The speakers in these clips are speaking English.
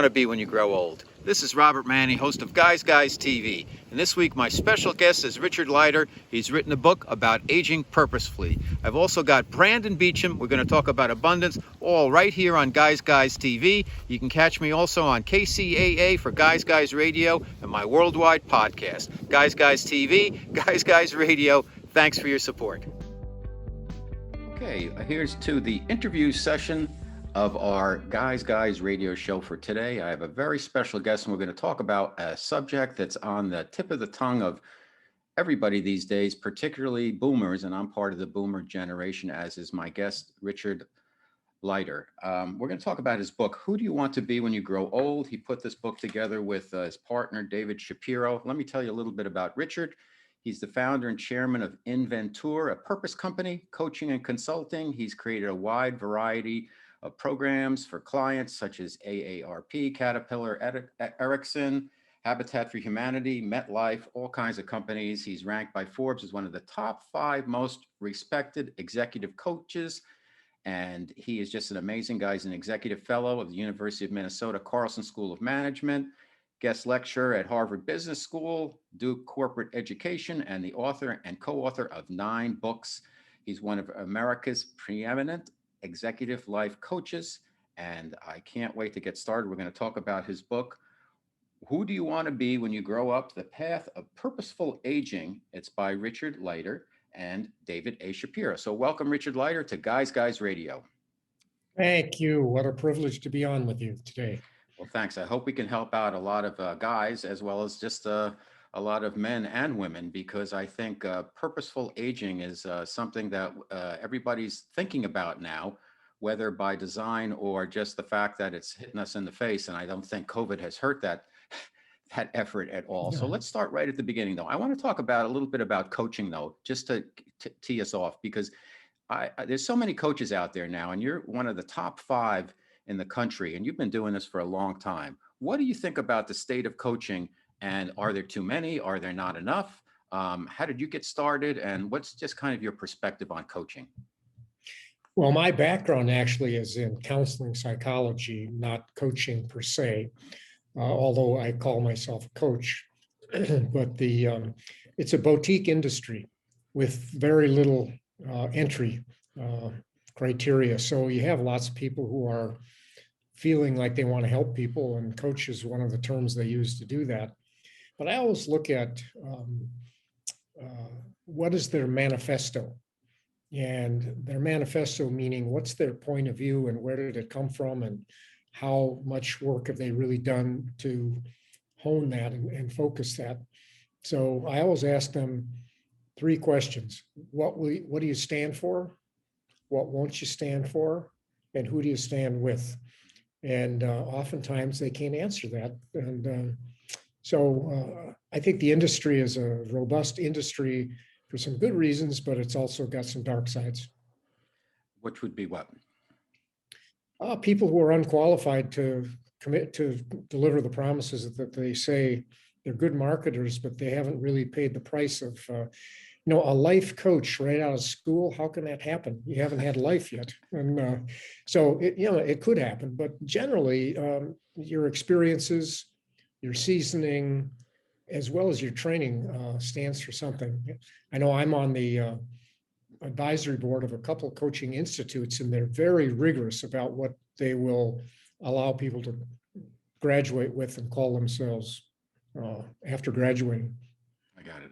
Want to be when you grow old. This is Robert Manni, host of Guys TV, and this week my special guest is Richard Leider. He's written a book about aging purposefully. I've also got Brandon Beecham. We're going to talk about abundance, all right here on Guys TV. You can catch me also on KCAA for Guys Radio and my worldwide podcast, Guys TV, Guys Radio. Thanks for your support. Okay, here's to the interview session of our Guys radio show for today. I have a very special guest, and we're going to talk about a subject that's on the tip of the tongue of everybody these days, particularly boomers, and I'm part of the boomer generation, as is my guest, Richard Leider. We're going to talk about his book, Who Do You Want to Be When You Grow Old? He put this book together with his partner, David Shapiro. Let me tell you a little bit about Richard. He's the founder and chairman of Inventure, a purpose company, coaching and consulting. He's created a wide variety of programs for clients such as AARP, Caterpillar, Ericsson, Habitat for Humanity, MetLife, all kinds of companies. He's ranked by Forbes as one of the top 5 most respected executive coaches. And he is just an amazing guy. He's an executive fellow of the University of Minnesota Carlson School of Management, guest lecturer at Harvard Business School, Duke Corporate Education, and the author and co-author of 9 books. He's one of America's preeminent executive life coaches, and I can't wait to get started. We're going to talk about his book, Who Do You Want to Be When You Grow Up? The Path of Purposeful Aging. It's by Richard Leider and David A. Shapiro. So welcome, Richard Leider, to Guys Radio. Thank you. What a privilege to be on with you today. Well, thanks. I hope we can help out a lot of guys as well as just a lot of men and women, because I think purposeful aging is something that everybody's thinking about now, whether by design or just the fact that it's hitting us in the face. And I don't think COVID has hurt that effort at all. No. So let's start right at the beginning, though. I want to talk about a little bit about coaching, though, just to tee us off, because there's so many coaches out there now, and you're one of the top 5 in the country, and you've been doing this for a long time. What do you think about the state of coaching? And are there too many? Are there not enough? How did you get started? And what's just kind of your perspective on coaching? Well, my background actually is in counseling psychology, not coaching per se, although I call myself a coach. But it's a boutique industry with very little entry criteria. So you have lots of people who are feeling like they want to help people, and coach is one of the terms they use to do that. But I always look at what is their manifesto, and their manifesto meaning what's their point of view and where did it come from, and how much work have they really done to hone that and focus that. So I always ask them 3 questions. What do you stand for? What won't you stand for? And who do you stand with? And oftentimes they can't answer that. And so I think the industry is a robust industry for some good reasons, but it's also got some dark sides. Which would be what? People who are unqualified to commit to deliver the promises that they say. They're good marketers, but they haven't really paid the price of, a life coach right out of school. How can that happen? You haven't had life yet. And so it could happen, but generally your experiences, your seasoning, as well as your training stands for something. I know I'm on the advisory board of a couple of coaching institutes, and they're very rigorous about what they will allow people to graduate with and call themselves after graduating. I got it.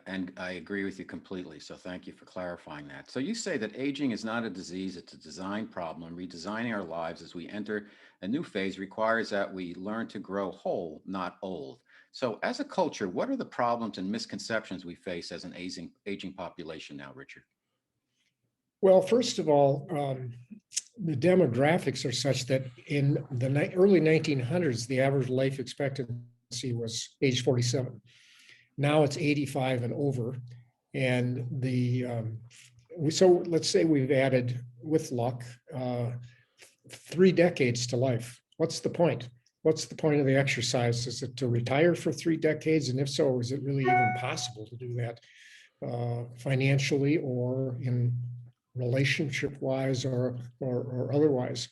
And I agree with you completely. So thank you for clarifying that. So you say that aging is not a disease, it's a design problem. Redesigning our lives as we enter a new phase requires that we learn to grow whole, not old. So as a culture, what are the problems and misconceptions we face as an aging population now, Richard? Well, first of all, the demographics are such that in the early 1900s, the average life expectancy was age 47. Now it's 85 and over. And so let's say we've added, with luck, 3 decades to life. What's the point? What's the point of the exercise? Is it to retire for 3 decades? And if so, is it really even possible to do that financially or in relationship-wise or otherwise?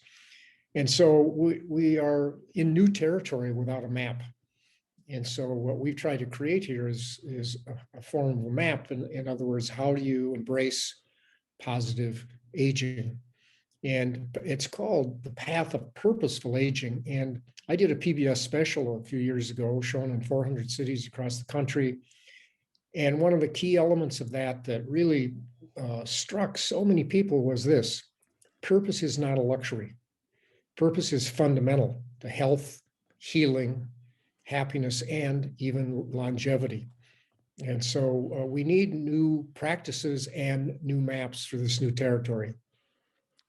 And so we are in new territory without a map. And so what we've tried to create here is a form of a map. In other words, how do you embrace positive aging? And it's called The Path of Purposeful Aging. And I did a PBS special a few years ago, shown in 400 cities across the country. And one of the key elements of that really struck so many people was this: purpose is not a luxury. Purpose is fundamental to health, healing, happiness, and even longevity. And so we need new practices and new maps for this new territory.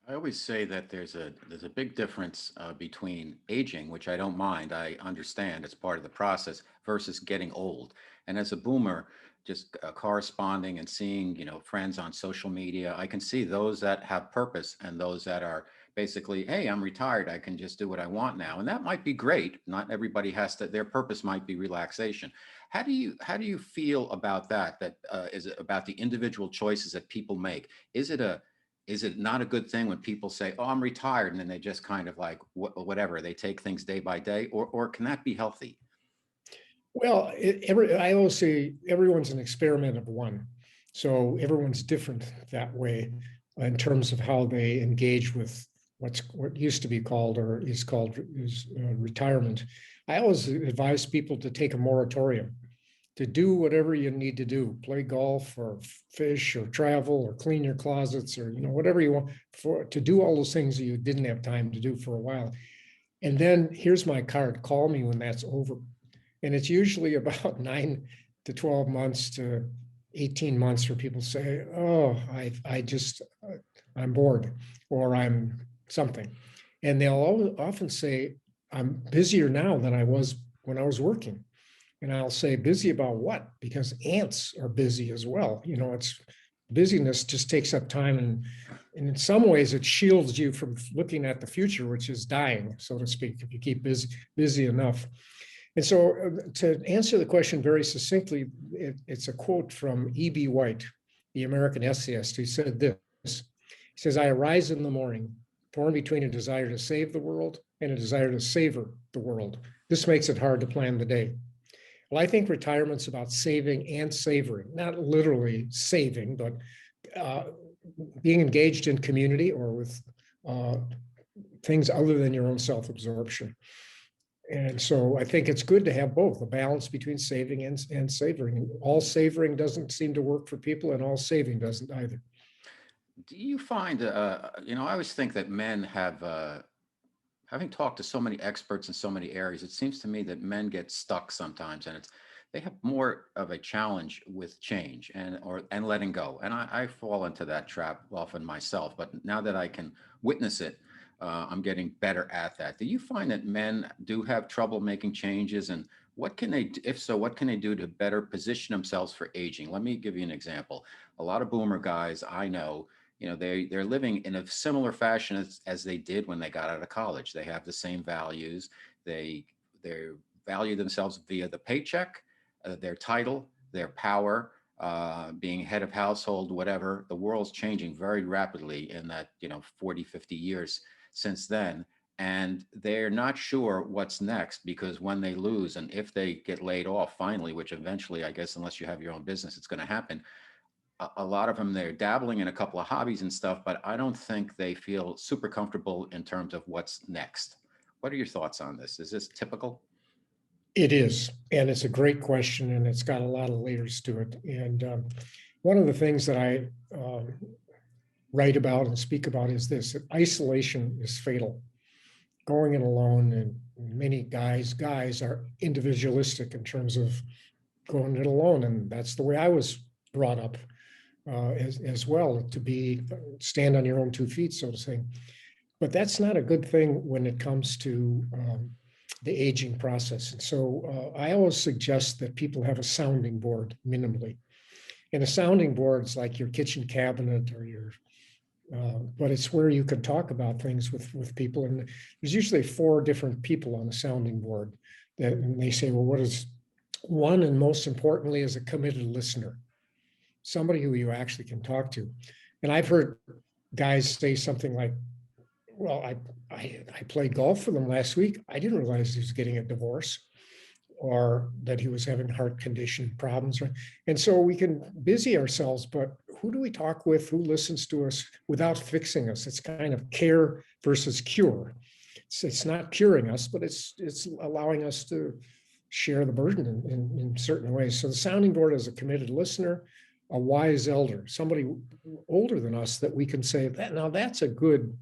I always say that there's a big difference between aging, which I don't mind. I understand it's part of the process, versus getting old. And as a boomer, just corresponding and seeing, friends on social media, I can see those that have purpose and those that are basically, hey, I'm retired. I can just do what I want now. And that might be great. Not everybody has to. Their purpose might be relaxation. How do you feel about that? That is it about the individual choices that people make? Is it not a good thing when people say, "Oh, I'm retired," and then they just kind of like whatever, they take things day by day, or can that be healthy? Well, I always say everyone's an experiment of one. So everyone's different that way in terms of how they engage with what used to be called or is called retirement. I always advise people to take a moratorium, to do whatever you need to do, play golf or fish or travel or clean your closets or whatever you want, to do all those things that you didn't have time to do for a while. And then here's my card: call me when that's over. And it's usually about 9 to 12 months to 18 months for people to say, oh, I'm bored, or I'm something. And they'll often say, I'm busier now than I was when I was working. And I'll say, busy about what? Because ants are busy as well. It's busyness just takes up time. And in some ways, it shields you from looking at the future, which is dying, so to speak, if you keep busy enough. And so to answer the question very succinctly, it's a quote from E.B. White, the American essayist, who said this. He says, I arise in the morning, torn between a desire to save the world and a desire to savor the world. This makes it hard to plan the day. Well, I think retirement's about saving and savoring, not literally saving, but being engaged in community or with things other than your own self-absorption. And so I think it's good to have both, a balance between saving and savoring. All savoring doesn't seem to work for people, and all saving doesn't either. Do you find, I always think that men have, having talked to so many experts in so many areas, it seems to me that men get stuck sometimes, and they have more of a challenge with change and letting go. And I fall into that trap often myself. But now that I can witness it, I'm getting better at that. Do you find that men do have trouble making changes, and what can they, if so, what can they do to better position themselves for aging? Let me give you an example. A lot of boomer guys I know, they're living in a similar fashion as they did when they got out of college. They have the same values. They value themselves via the paycheck, their title, their power, being head of household, whatever. The world's changing very rapidly in that 40, 50 years since then. And they're not sure what's next, because when they lose, and if they get laid off finally, which eventually, I guess, unless you have your own business, it's going to happen, a lot of them, they're dabbling in a couple of hobbies and stuff, but I don't think they feel super comfortable in terms of what's next. What are your thoughts on this? Is this typical? It is, and it's a great question, and it's got a lot of layers to it. And one of the things that I write about and speak about is this: that isolation is fatal. Going it alone, and many guys are individualistic in terms of going it alone, and that's the way I was brought up as well, to stand on your own 2 feet, so to say. But that's not a good thing when it comes to the aging process. And so I always suggest that people have a sounding board minimally. And a sounding board is like your kitchen cabinet or but it's where you can talk about things with people. And there's usually 4 different people on the sounding board and they say, well, what is one? And most importantly, is a committed listener, somebody who you actually can talk to. And I've heard guys say something like, Well, I played golf with him last week. I didn't realize he was getting a divorce or that he was having heart condition problems. And so we can busy ourselves, but who do we talk with? Who listens to us without fixing us? It's kind of care versus cure. It's not curing us, but it's allowing us to share the burden in certain ways. So the sounding board is a committed listener, a wise elder, somebody older than us that we can say that now that's a good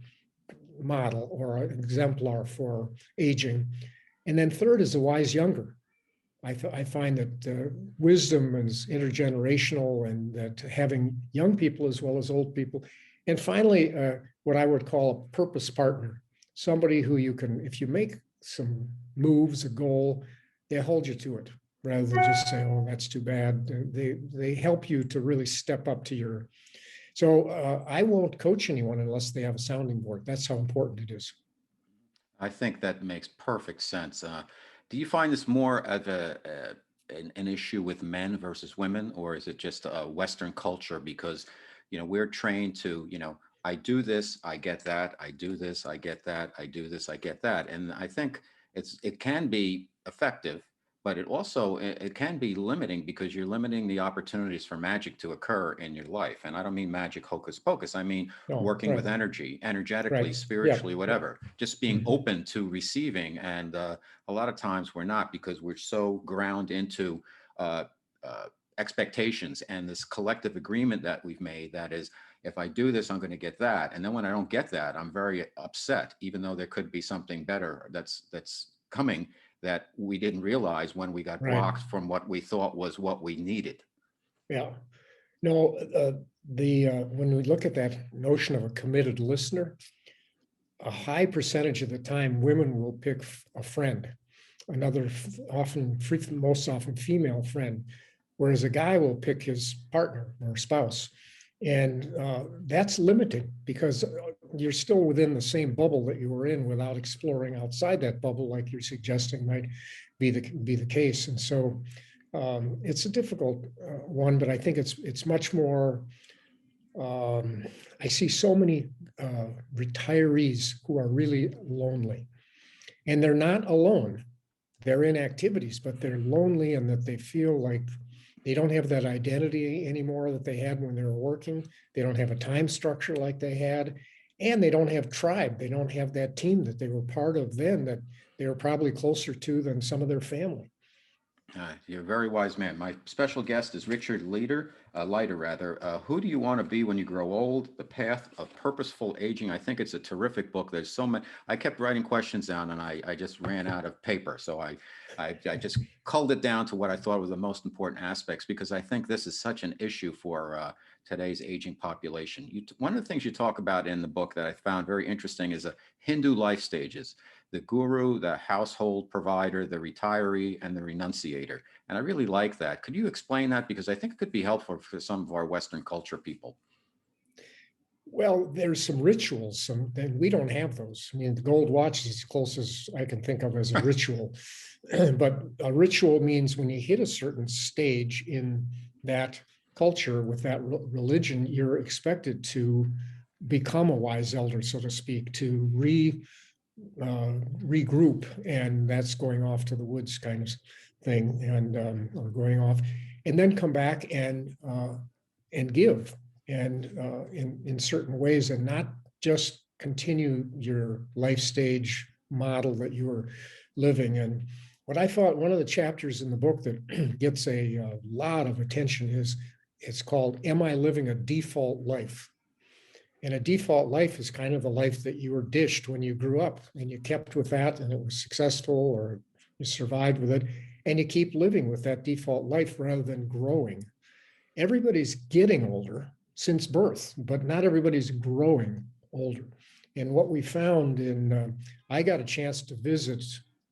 model or an exemplar for aging. And then third is a wise younger. I find that wisdom is intergenerational and that having young people as well as old people. And finally, what I would call a purpose partner, somebody who you can, if you make some moves, a goal, they hold you to it rather than just say, oh, that's too bad. They help you to really step up to your. So I won't coach anyone unless they have a sounding board. That's how important it is. I think that makes perfect sense. Do you find this more of an issue with men versus women, or is it just a Western culture? Because, we're trained to, I do this, I get that, I do this, I get that, I do this, I get that. And I think it can be effective, but it can be limiting because you're limiting the opportunities for magic to occur in your life. And I don't mean magic hocus pocus. I mean No, working with right, energy, energetically, right. Yeah, spiritually, yeah. whatever, just being Mhm. open to receiving. And a lot of times we're not because we're so ground into uh, uh, expectations and this collective agreement that we've made that is, if I do this, I'm going to get that. And then when I don't get that, I'm very upset, even though there could be something better that's coming that we didn't realize when we got Right. blocked from what we thought was what we needed. Yeah. No, the when we look at that notion of a committed listener, a high percentage of the time, women will pick a friend, another most often female friend, whereas a guy will pick his partner or spouse. And that's limiting because you're still within the same bubble that you were in without exploring outside that bubble, like you're suggesting might be the case. And so it's a difficult one, but I think it's much more. I see so many retirees who are really lonely, and they're not alone. They're in activities, but they're lonely, and that they feel like they don't have that identity anymore that they had when they were working. They don't have a time structure like they had, and they don't have tribe. They don't have that team that they were part of then that they were probably closer to than some of their family. You're a very wise man. My special guest is Richard Leider rather. Who do you want to be when you grow old? The Path of Purposeful Aging. I think it's a terrific book. There's so many. I kept writing questions down, and I just ran out of paper. So I just culled it down to what I thought were the most important aspects because I think this is such an issue for today's aging population. One of the things you talk about in the book that I found very interesting is Hindu life stages: the guru, the household provider, the retiree, and the renunciator. And I really like that. Could you explain that? Because I think it could be helpful for some of our Western culture people. Well, there's some rituals, and we don't have those. I mean, the gold watch is as close as I can think of as a ritual. But a ritual means when you hit a certain stage in that culture with that religion, you're expected to become a wise elder, so to speak, to regroup, and that's going off to the woods kind of thing, and or going off, and then come back and give, and in certain ways, and not just continue your life stage model that you were living. And what I thought one of the chapters in the book that gets a lot of attention is it's called "Am I Living a Default Life?" And a default life is kind of the life that you were dished when you grew up, and you kept with that and it was successful, or you survived with it, and you keep living with that default life rather than growing. Everybody's getting older since birth, but not everybody's growing older. And what we found I got a chance to visit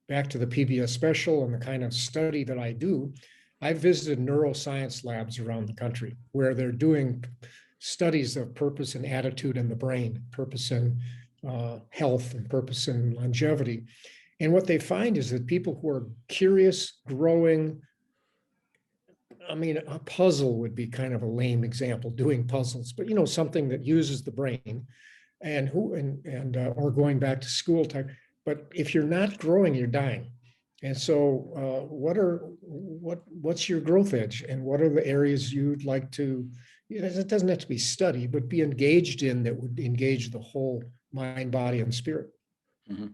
back to the PBS special and the kind of study that I do. I visited neuroscience labs around the country where they're doing studies of purpose and attitude in the brain, purpose and health, and purpose and longevity. And what they find is that people who are curious, growing, I mean, a puzzle would be kind of a lame example, doing puzzles, but something that uses the brain. and or going back to school type. But if you're not growing, you're dying. And so what's your growth edge, and what are the areas you'd like to, it doesn't have to be study, but be engaged in, that would engage the whole mind, body, and spirit. Mhm.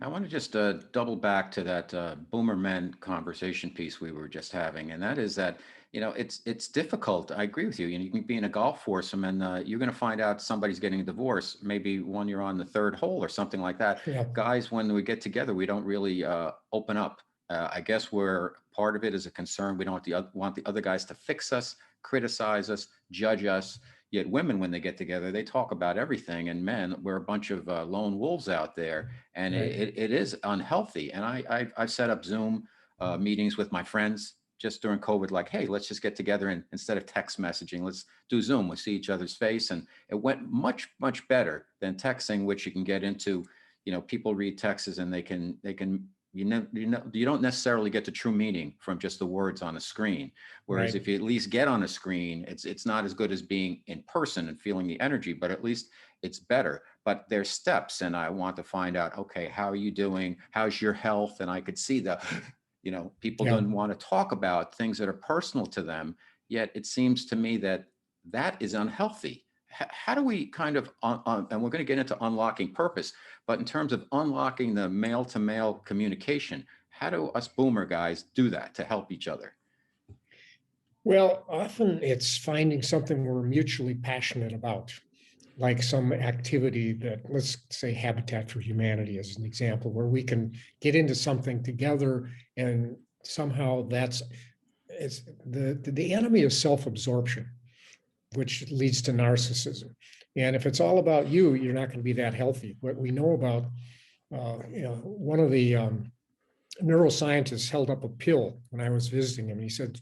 I want to just double back to that boomer men conversation piece we were just having, and that is that, it's difficult. I agree with you. You can be in a golf foursome, and you're going to find out somebody's getting a divorce, maybe when you're on the third hole or something like that. Yeah. Guys, when we get together, we don't really open up. I guess we're part of it is a concern. We don't want the other guys to fix us, criticize us, judge us. Yet women, when they get together, they talk about everything. And men, we're a bunch of lone wolves out there, and Right. it is unhealthy. And I've set up Zoom meetings with my friends just during COVID, like, hey, let's just get together, and instead of text messaging, let's do Zoom. We see each other's face, and it went much, much better than texting, which you can get into. People read texts and they can you don't necessarily get the true meaning from just the words on a screen. Whereas Right. if you at least get on a screen, it's not as good as being in person and feeling the energy, but at least it's better. But there's steps, and I want to find out, okay, how are you doing? How's your health? And I could see people Yeah. don't want to talk about things that are personal to them. Yet it seems to me that that is unhealthy. How do we kind of, and we're going to get into unlocking purpose, but in terms of unlocking the male to male communication, how do us boomer guys do that to help each other? Well, often it's finding something we're mutually passionate about, like some activity that, let's say Habitat for Humanity as an example, where we can get into something together, and somehow it's the enemy of self-absorption, which leads to narcissism. And if it's all about you, you're not going to be that healthy. What we know about, one of the neuroscientists held up a pill when I was visiting him. He said,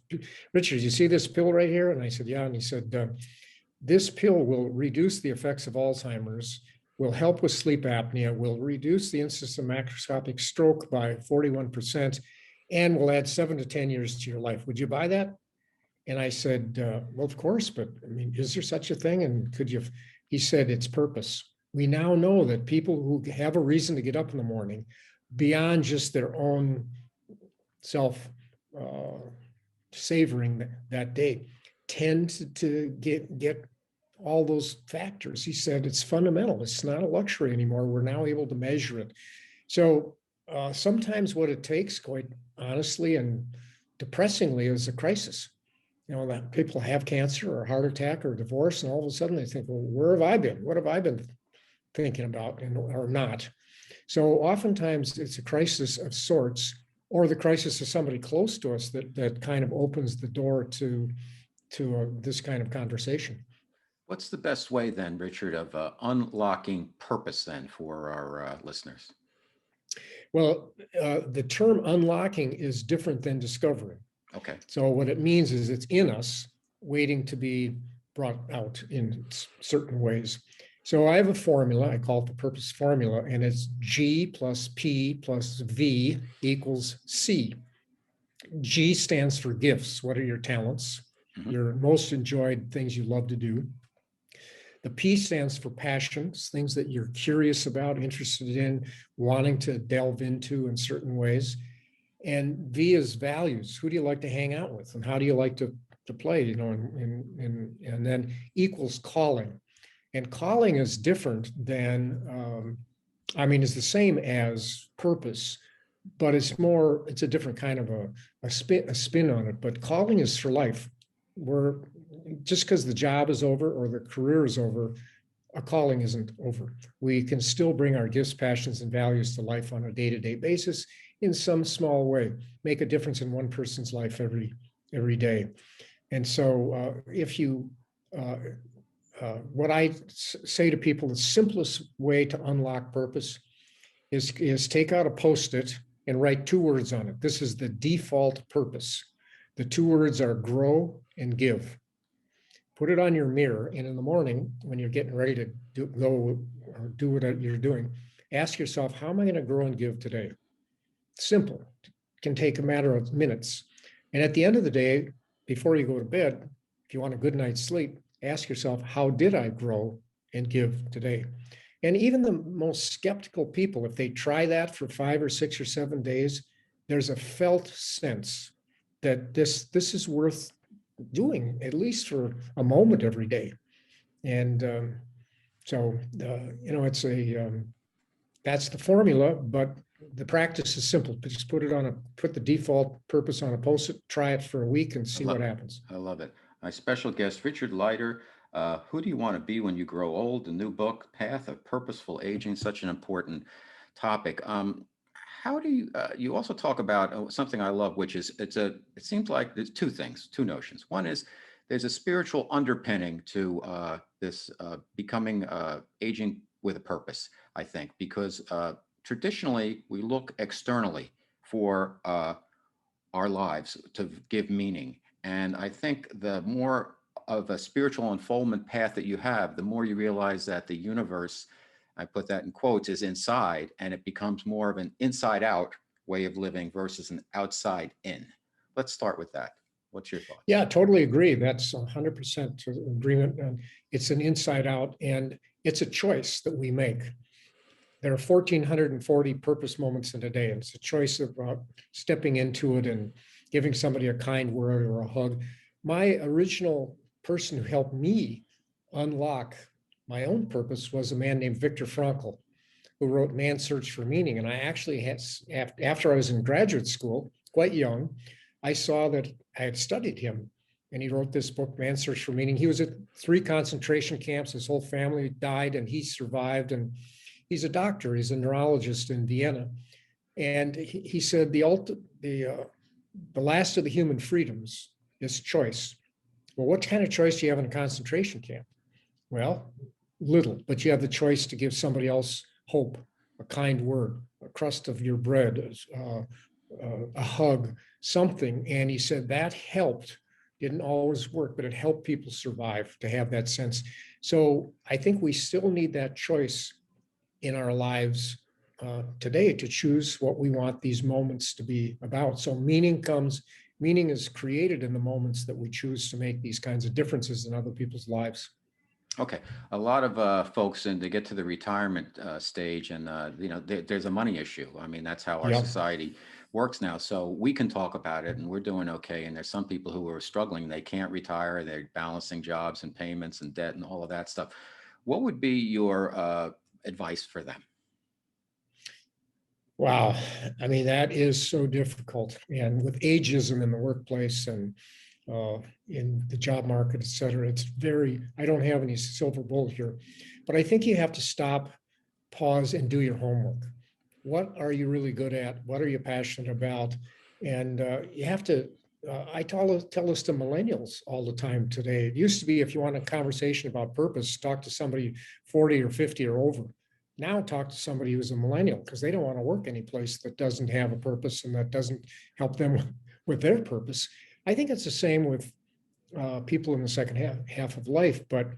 "Richard, you see this pill right here?" And I said, "Yeah." And he said, "This pill will reduce the effects of Alzheimer's, will help with sleep apnea, will reduce the incidence of macroscopic stroke by 41%, and will add 7 to 10 years to your life. Would you buy that?" And I said, "Well, of course, but I mean, is there such a thing? And could you?" He said, "It's purpose. We now know that people who have a reason to get up in the morning, beyond just their own self savoring that day, tend to get all those factors." He said, "It's fundamental. It's not a luxury anymore. We're now able to measure it." So sometimes what it takes, quite honestly and depressingly, is a crisis. That people have cancer or a heart attack or divorce, and all of a sudden they think, "Well, where have I been? What have I been thinking about?" or not. So oftentimes it's a crisis of sorts, or the crisis of somebody close to us that kind of opens the door to this kind of conversation. What's the best way then, Richard, of unlocking purpose then for our listeners? Well, the term unlocking is different than discovering. Okay. So what it means is it's in us, waiting to be brought out in certain ways. So I have a formula, I call it the purpose formula, and it's G plus P plus V equals C. G stands for gifts. What are your talents? Mhm. Your most enjoyed things you love to do. The P stands for passions, things that you're curious about, interested in, wanting to delve into in certain ways. And V is values. Who do you like to hang out with, and how do you like to play? And then equals calling. And calling is different than, is the same as purpose, but it's a different kind of a spin on it. But calling is for life. We're just because the job is over or the career is over, a calling isn't over. We can still bring our gifts, passions, and values to life on a day-to-day basis in some small way, make a difference in one person's life every day. And so what I say to people, the simplest way to unlock purpose is take out a Post-it and write 2 words on it. This is the default purpose. The 2 words are grow and give. Put it on your mirror, and in the morning, when you're getting ready to do what you're doing, ask yourself, how am I going to grow and give today? Simple. It can take a matter of minutes. And at the end of the day, before you go to bed, if you want a good night's sleep, ask yourself, how did I grow and give today? And even the most skeptical people, if they try that for 5 or 6 or 7 days, there's a felt sense that this is worth doing, at least for a moment every day. And it's that's the formula, but the practice is simple. Just put the default purpose on a post-it, try it for a week and see what happens. I love it. My special guest, Richard Leider. Who do you want to be when you grow old? The new book, Path of Purposeful Aging, such an important topic. How do you also talk about something I love, which is it seems like there's two things, two notions. One is there's a spiritual underpinning to this becoming aging with a purpose, I think, because traditionally we look externally for our lives to give meaning. And I think the more of a spiritual unfoldment path that you have, the more you realize that the universe, I put that in quotes, is inside, and it becomes more of an inside out way of living versus an outside in. Let's start with that. What's your thought? Yeah, totally agree. That's 100% agreement. And it's an inside out, and it's a choice that we make. There are 1,440 purpose moments in a day. And it's a choice of stepping into it and giving somebody a kind word or a hug. My original person who helped me unlock my own purpose was a man named Viktor Frankl, who wrote Man's Search for Meaning. And I actually had, after I was in graduate school, quite young, I saw that I had studied him. And he wrote this book, Man's Search for Meaning. He was at 3 concentration camps. His whole family died, and he survived. And he's a doctor. He's a neurologist in Vienna. And he said the last of the human freedoms is choice. Well, what kind of choice do you have in a concentration camp? Well, little, but you have the choice to give somebody else hope, a kind word, a crust of your bread, a hug, something. And he said that helped. Didn't always work, but it helped people survive, to have that sense. So I think we still need that choice in our lives today to choose what we want these moments to be about. So meaning is created in the moments that we choose to make these kinds of differences in other people's lives. Okay, a lot of folks, and they get to the retirement stage, and there's a money issue. I mean, that's how our society works now. So we can talk about it, and we're doing okay. And there's some people who are struggling; they can't retire. They're balancing jobs and payments and debt and all of that stuff. What would be your advice for them? Wow, I mean, that is so difficult, and with ageism in the workplace and in the job market, et cetera. I don't have any silver bullet here, but I think you have to stop, pause, and do your homework. What are you really good at? What are you passionate about? And you have to, I tell this to millennials all the time today. It used to be, if you want a conversation about purpose, talk to somebody 40 or 50 or over. Now talk to somebody who's a millennial, because they don't want to work any place that doesn't have a purpose and that doesn't help them with their purpose. I think it's the same with people in the second half of life, but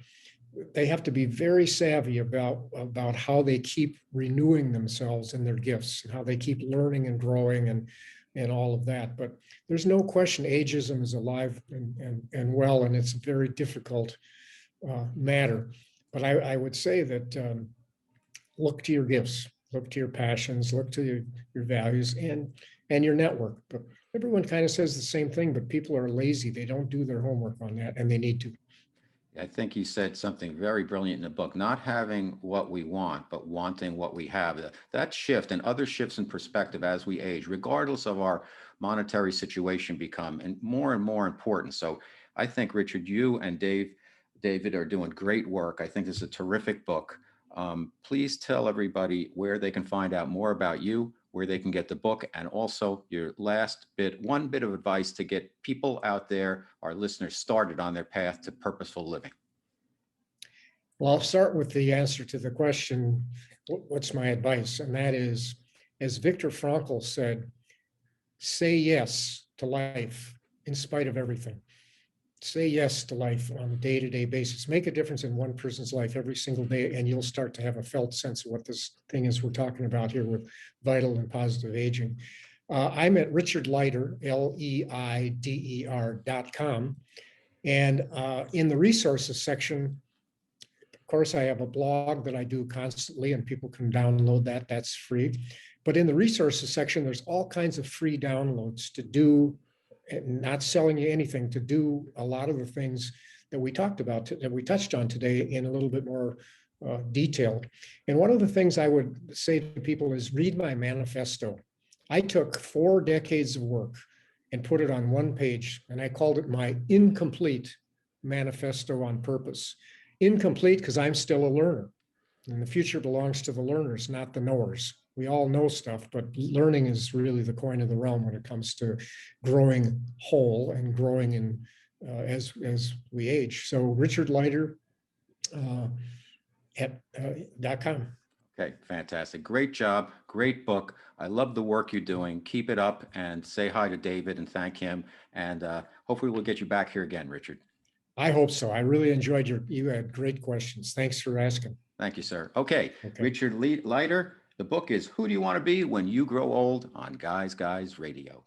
they have to be very savvy about how they keep renewing themselves in their gifts and how they keep learning and growing and all of that. But there's no question ageism is alive and well, and it's a very difficult matter. But I would say that look to your gifts, look to your passions, look to your values and your network. But everyone kind of says the same thing, but people are lazy. They don't do their homework on that, and they need to. I think you said something very brilliant in the book, not having what we want, but wanting what we have. That shift and other shifts in perspective as we age, regardless of our monetary situation, become and more important. So I think, Richard, you and David are doing great work. I think this is a terrific book. Please tell everybody where they can find out more about you, where they can get the book, and also your one bit of advice to get people out there, our listeners, started on their path to purposeful living. Well, I'll start with the answer to the question, what's my advice? And that is, as Viktor Frankl said, say yes to life in spite of everything. Say yes to life on a day-to-day basis. Make a difference in one person's life every single day, and you'll start to have a felt sense of what this thing is we're talking about here with vital and positive aging. I'm at Richard Leider, Leider.com. And in the resources section, Of course, I have a blog that I do constantly and people can download that. That's free. But in the resources section, there's all kinds of free downloads to do, and not selling you anything, to do a lot of the things that we talked about, that we touched on today in a little bit more detail. And one of the things I would say to people is read my manifesto. I took 4 decades of work and put it on one page, and I called it my incomplete manifesto on purpose. Incomplete because I'm still a learner, and the future belongs to the learners, not the knowers. We all know stuff, but learning is really the coin of the realm when it comes to growing whole and growing in as we age. So Richard Leider at .com. Okay, fantastic. Great job. Great book. I love the work you're doing. Keep it up, and say hi to David and thank him. And hopefully we'll get you back here again, Richard. I hope so. I really enjoyed you had great questions. Thanks for asking. Thank you, sir. Okay. Okay. Richard Leider, the book is Who Do You Want to Be When You Grow Old on Guys Radio.